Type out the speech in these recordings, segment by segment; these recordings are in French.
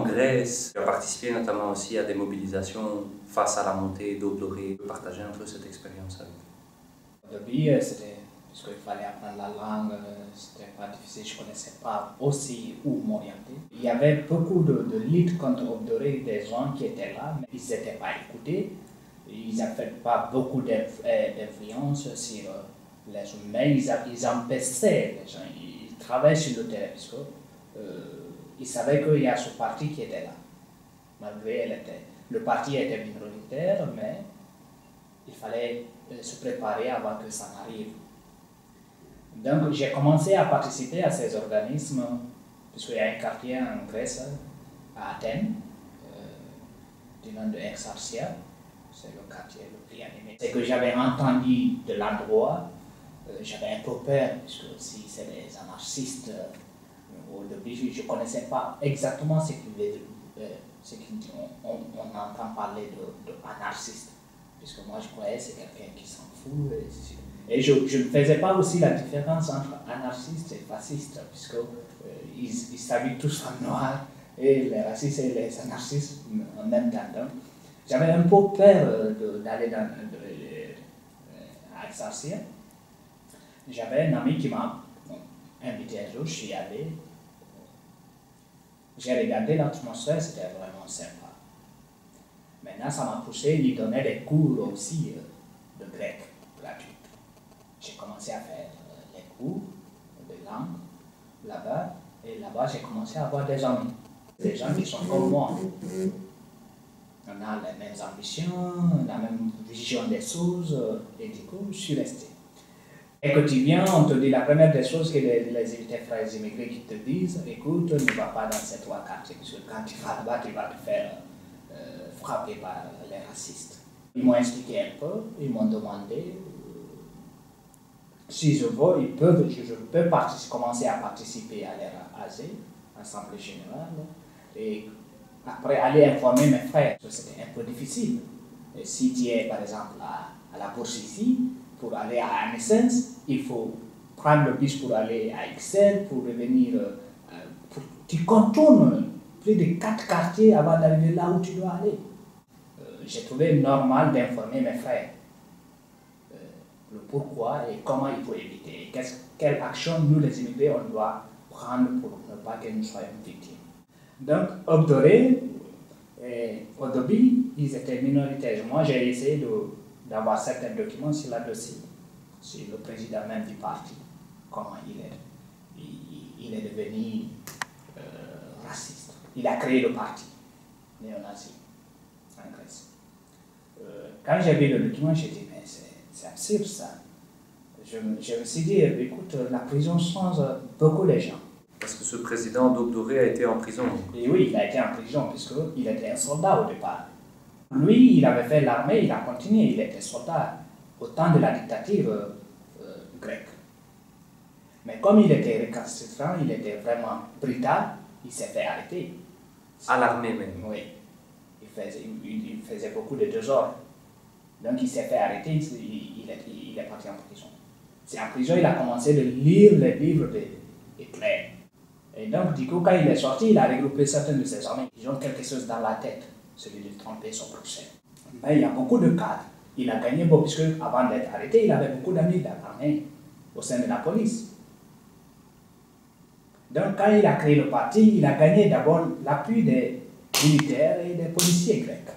Grèce. Tu as participé notamment aussi à des mobilisations face à la montée d'eau dorée. Tu peux partager un peu cette expérience avec nous? Au début, c'était parce qu'il fallait apprendre la langue, c'était pas difficile, je ne connaissais pas aussi où m'orienter. Il y avait beaucoup de luttes contre l'eau dorée, des gens qui étaient là, mais ils n'étaient pas écoutés. Ils n'avaient pas beaucoup d'influence sur les gens, mais ils empêchaient les gens. Ils travaillaient sur le terrain parce qu'ils savaient qu'il y a ce parti qui était là. Malgré le parti était minoritaire, mais il fallait se préparer avant que ça n'arrive. Donc j'ai commencé à participer à ces organismes, puisqu'il y a un quartier en Grèce, à Athènes, du nom de Exarchia, c'est le quartier le plus animé. C'est que j'avais entendu de l'endroit, j'avais un peu peur, puisque si c'est des anarchistes, au début je ne connaissais pas exactement ce qu'on entend parler d'anarchiste. Puisque moi je croyais que c'est quelqu'un qui s'en fout. Et je ne faisais pas aussi la différence entre anarchistes et fascistes, puisqu'ils s'habillent tous en noir, et les racistes et les anarchistes en même temps. Donc, j'avais un peu peur d'aller à Exarchia. J'avais un ami qui m'a invité un jour, je suis allé. J'ai regardé l'atmosphère, c'était vraiment sympa. Maintenant, ça m'a poussé, il donnait des cours aussi de grec gratuit. J'ai commencé à faire les cours de langue là-bas, et là-bas, j'ai commencé à avoir des amis. Des gens qui sont comme moi. On a les mêmes ambitions, la même vision des choses, et du coup, je suis resté. Et quand tu viens, on te dit la première des choses que les frères immigrés qui te disent, écoute, ne va pas dans ces trois quartiers, parce que quand tu vas là-bas, tu vas te faire frappé par les racistes. Ils m'ont expliqué un peu, ils m'ont demandé si je veux, je peux commencer à participer à l'AG, Assemblée Générale, et après aller informer mes frères. C'était un peu difficile. Et si tu es par exemple à la bourse ici, pour aller à Anessens, il faut prendre le bus pour aller à Ixelles, pour revenir, tu contournes plus de 4 quartiers avant d'arriver là où tu dois aller. J'ai trouvé normal d'informer mes frères le pourquoi et comment il faut éviter. Quelle action nous les immigrés on doit prendre pour ne pas que nous soyons victimes. Donc, Obdoré, au début, ils étaient minoritaires. Moi, j'ai essayé d'avoir certains documents sur la dossier, sur le président même du parti, comment il est devenu raciste. Il a créé le parti néo-nazi en Grèce. Quand j'ai vu le document, j'ai dit, mais c'est absurde ça. Je me suis dit, écoute, la prison change beaucoup les gens. Parce que ce président d'Obdoré a été en prison. Et oui, il a été en prison, puisqu'il était un soldat au départ. Lui, il avait fait l'armée, il a continué, il était soldat au temps de la dictature grecque. Mais comme il était récalcitrant, il était vraiment brutal, il s'est fait arrêter. À l'armée même? Oui. Il faisait beaucoup de désordre. Donc il s'est fait arrêter, il est parti en prison. C'est en prison qu'il a commencé de lire les livres d'Hitler. Et donc du coup, quand il est sorti, il a regroupé certains de ses amis. Ils ont quelque chose dans la tête, celui de tromper son procès. Mais il y a beaucoup de cadres. Il a gagné beaucoup, puisque avant d'être arrêté, il avait beaucoup d'amis dans l'armée, au sein de la police. Donc quand il a créé le parti, il a gagné d'abord l'appui des militaires et des policiers grecs.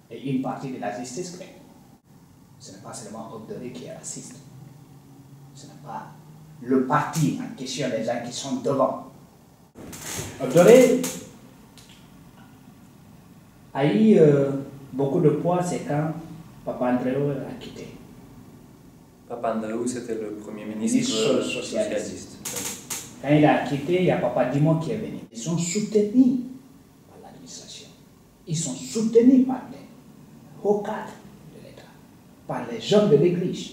Et une partie de la justice grecque. Ce n'est pas seulement Obdoré qui est raciste. Ce n'est pas le parti en question des gens qui sont devant. Obdoré a eu beaucoup de poids, c'est quand Papandréou a quitté. Papandréou, c'était le premier ministre socialiste. Quand il a quitté, il y a Papadimos qui est venu. Ils sont soutenus par l'administration. Ils sont soutenus par les hauts cadres de l'État, par les hommes de l'Église.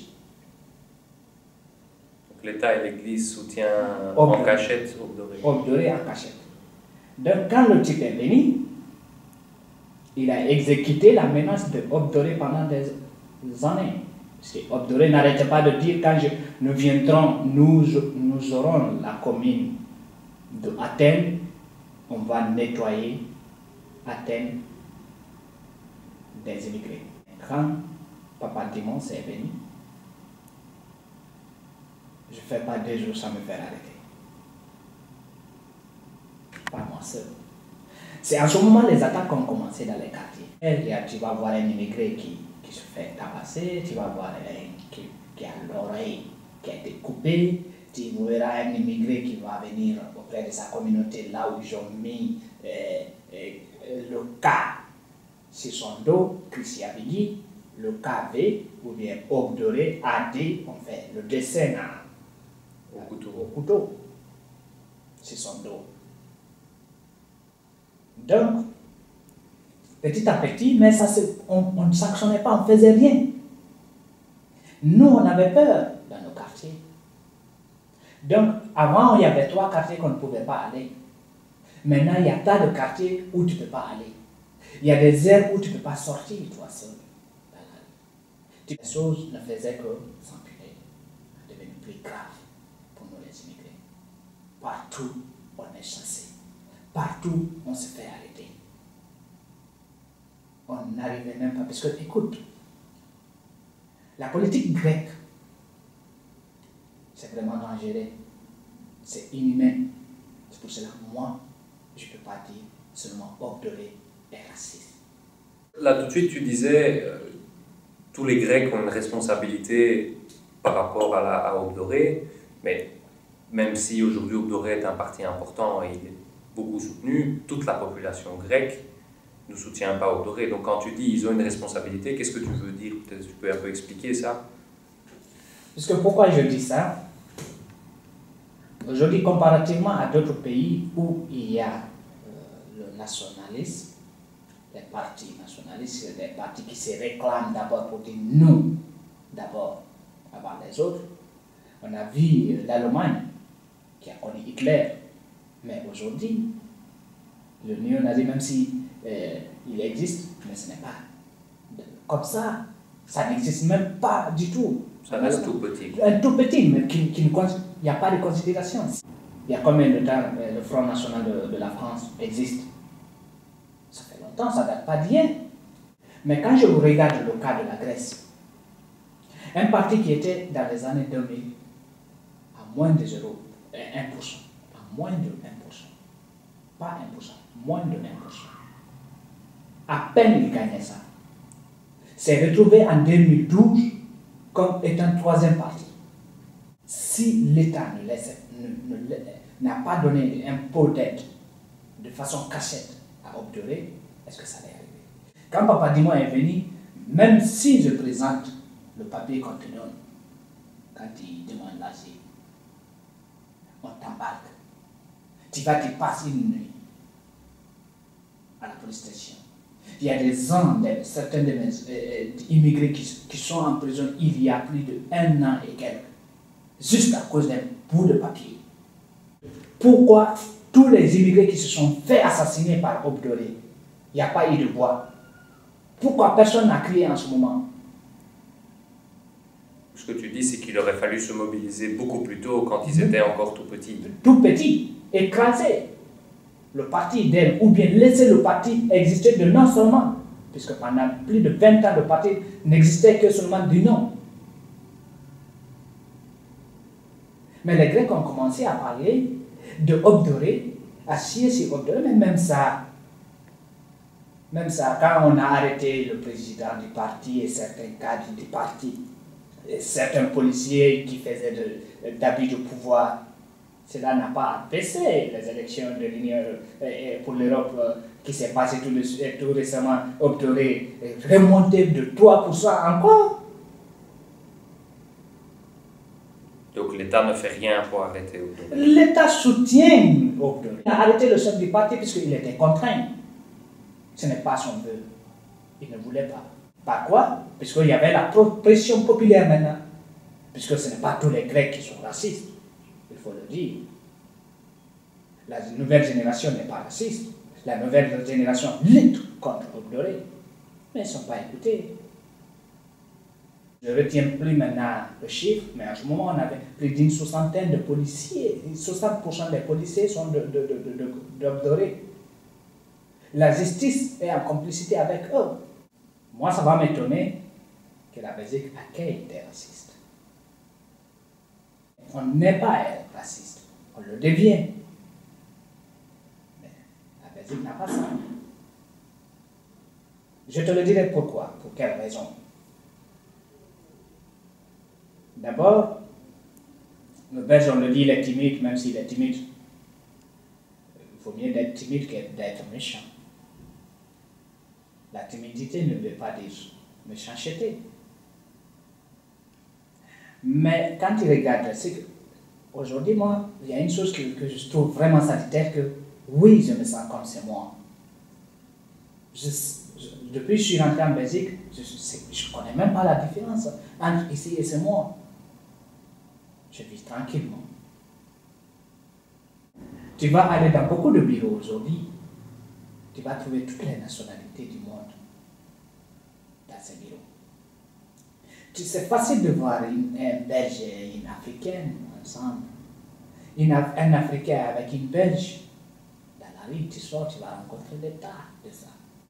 Donc l'État et l'Église soutiennent en cachette Obdoré. Obdoré en cachette. Donc quand le type est venu, il a exécuté la menace de Obdoré pendant des années. Parce que Obdoré n'arrêtait pas de dire quand nous viendrons, nous aurons la commune d'Athènes on va nettoyer Athènes des immigrés. Quand Papa Dimon s'est venu, je ne fais pas 2 jours sans me faire arrêter. Pas moi seul. C'est en ce moment les attaques ont commencé dans les quartiers. Tu vas voir un immigré qui se fait tabasser, tu vas voir un qui a l'oreille qui a été coupée, tu verras un immigré qui va venir auprès de sa communauté là où ils ont mis le cas sur son dos, Christian Bigui, le KV ou bien Obdoré, AD, on fait le dessin au couteau sur son dos. Donc, petit à petit, mais ça, on ne sanctionnait pas, on ne faisait rien. Nous, on avait peur dans nos quartiers. Donc, avant, il y avait 3 quartiers qu'on ne pouvait pas aller. Maintenant, il y a tas de quartiers où tu ne peux pas aller. Il y a des aires où tu ne peux pas sortir, toi seul. Les choses ne faisaient que s'empirer, devenir plus grave pour nous les immigrés. Partout, on est chassé. Partout, on se fait arrêter. On n'arrivait même pas. Parce que, écoute, la politique grecque, c'est vraiment dangereux. C'est inhumain. C'est pour cela que moi, je ne peux pas dire seulement Obdoré est raciste. Là, tout de suite, tu disais tous les Grecs ont une responsabilité par rapport à Obdoré, mais même si aujourd'hui Obdoré est un parti important et il est beaucoup soutenu, toute la population grecque ne soutient pas Obdoré. Donc quand tu dis ils ont une responsabilité, qu'est-ce que tu veux dire? Peut-être tu peux un peu expliquer ça? Parce que pourquoi je dis ça? Je dis comparativement à d'autres pays où il y a le nationalisme, les partis nationalistes, des partis qui se réclament d'abord pour dire nous, d'abord, avant les autres. On a vu l'Allemagne qui a connu Hitler, mais aujourd'hui, le néo-nazi, même si il existe, mais ce n'est pas comme ça. Ça n'existe même pas du tout. Ça reste tout petit. Un tout petit, mais il n'y a pas de considération. Il y a combien de temps le Front National de la France existe? Ça fait longtemps, ça ne date pas d'hier. Mais quand je vous regarde le cas de la Grèce, un parti qui était dans les années 2000 à moins de 0,1%, à moins de 1%, pas 1%, moins de 1%, à peine il gagnait ça, s'est retrouvé en 2012 comme étant 3e parti. Si l'État n'a pas donné un pot d'aide de façon cachette à Obdoré, est-ce que ça allait arriver? Quand Papa Dimon est venu, même si je présente le papier qu'on te donne, quand il demande l'asile, on t'embarque. Tu passes une nuit à la police station. Il y a des gens, certains de mes immigrés qui sont en prison il y a plus de 1 an et quelques, juste à cause d'un bout de papier. Pourquoi tous les immigrés qui se sont fait assassiner par Obdoré, il n'y a pas eu de voix? Pourquoi personne n'a crié en ce moment? Ce que tu dis, c'est qu'il aurait fallu se mobiliser beaucoup plus tôt quand ils étaient encore tout petits. Tout petits, écraser le parti d'elle, ou bien laisser le parti exister de non seulement, puisque pendant plus de 20 ans, le parti n'existait que seulement du nom. Mais les Grecs ont commencé à parler de Obdoré, à chier sur Obdoré, mais même ça, quand on a arrêté le président du parti et certains cadres du parti, et certains policiers qui faisaient d'abus de pouvoir, cela n'a pas baissé. Les élections de l'Union pour l'Europe qui s'est passé tout récemment, Obdoré remonté de 3% encore. Donc l'État ne fait rien pour arrêter Obdoré. L'État soutient Obdoré. Il a arrêté le chef du parti puisqu'il était contraint. Ce n'est pas son vœu. Il ne voulait pas. Par quoi? Puisqu'il y avait la pression populaire maintenant. Puisque ce n'est pas tous les Grecs qui sont racistes. Il faut le dire. La nouvelle génération n'est pas raciste. La nouvelle génération lutte contre Obdoré. Mais ils ne sont pas écoutés. Je ne retiens plus maintenant le chiffre, mais à ce moment, on avait plus d'une soixantaine de policiers. 60% des policiers sont d'Obdoré. La justice est en complicité avec eux. Moi, ça va m'étonner que la Belgique accueille des racistes. On n'est pas raciste, on le devient. Mais la Belgique n'a pas ça. Je te le dirai pourquoi, pour quelle raison. D'abord, le Belge, on le dit, il est timide, même s'il est timide. Il faut mieux d'être timide que d'être méchant. La timidité ne veut pas dire méchanceté. Mais quand tu regardes, c'est qu'aujourd'hui, moi, il y a une chose que je trouve vraiment salutaire, que oui, je me sens comme c'est moi. Depuis que je suis rentré en Belgique, je ne connais même pas la différence entre ici et c'est moi. Je vis tranquillement. Tu vas aller dans beaucoup de bureaux aujourd'hui, tu vas trouver toutes les nationalités du monde dans ces bureaux. C'est facile de voir un Belge et une Africaine ensemble. Un Africain avec une Belge. Dans la rue, tu sors, tu vas rencontrer des tas de ça.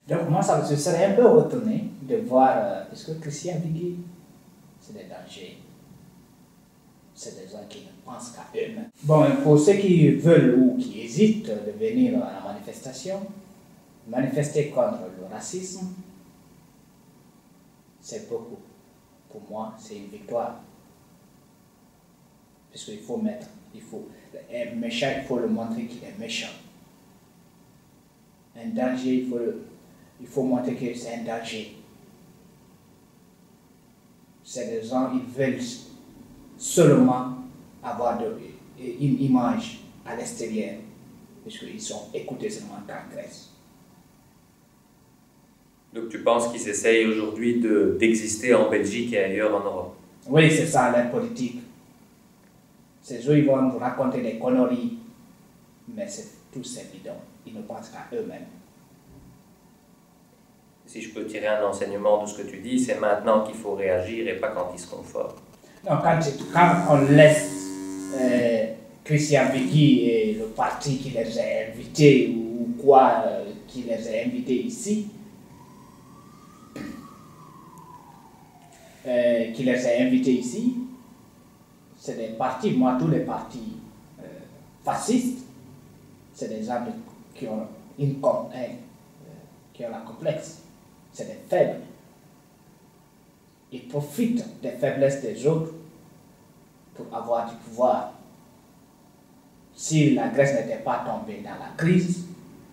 Donc moi, je serais un peu retourné de voir, est-ce que Christian Vicky, c'est des dangers. C'est des gens qui ne pensent qu'à eux-mêmes. Bon, pour ceux qui veulent ou qui hésitent de venir à la manifestation, manifester contre le racisme, c'est beaucoup. Pour moi, c'est une victoire. Parce qu'il faut un méchant, il faut le montrer qu'il est méchant. Un danger, il faut montrer que c'est un danger. C'est des gens, ils veulent seulement avoir une image à l'extérieur, puisqu'ils sont écoutés seulement qu'en Grèce. Donc tu penses qu'ils essayent aujourd'hui d'exister en Belgique et ailleurs en Europe? Oui, c'est ça leur politique. Ces gens, ils vont nous raconter des conneries, mais c'est tous évident. Ils ne pensent qu'à eux-mêmes. Si je peux tirer un enseignement de ce que tu dis, c'est maintenant qu'il faut réagir et pas quand ils seront forts. Non, quand on laisse Christian Vicky et le parti qui les a invités ou quoi, qui les a invités ici, c'est des partis, moi tous les partis fascistes, c'est des gens qui ont un complexe, c'est des faibles. Ils profitent des faiblesses des autres pour avoir du pouvoir. Si la Grèce n'était pas tombée dans la crise,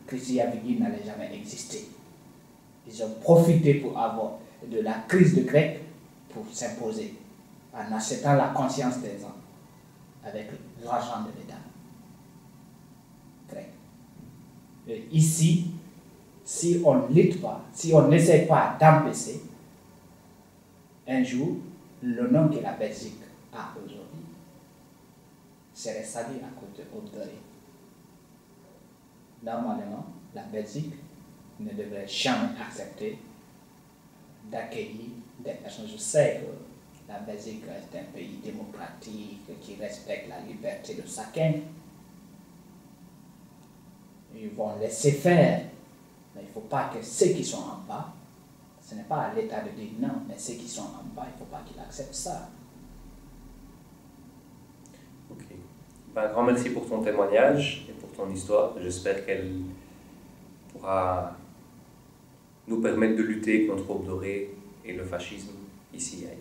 Christian Vicky n'allait jamais exister. Ils ont profité pour avoir de la crise de Grec pour s'imposer en achetant la conscience des gens avec l'argent de l'État grec. Et ici, si on ne lutte pas, si on n'essaie pas d'empêcher, un jour, le nom que la Belgique a aujourd'hui serait sali à cause de Obdoré. Normalement, la Belgique ne devrait jamais accepter d'accueillir des personnes. Je sais que la Belgique est un pays démocratique qui respecte la liberté de chacun. Ils vont laisser faire, mais il ne faut pas que ceux qui sont en bas, ce n'est pas à l'État de dire non, mais ceux qui sont en bas, il ne faut pas qu'ils acceptent ça. Ok. Un grand merci pour ton témoignage et pour ton histoire. J'espère qu'elle pourra nous permettre de lutter contre Obdoré et le fascisme ici et ailleurs.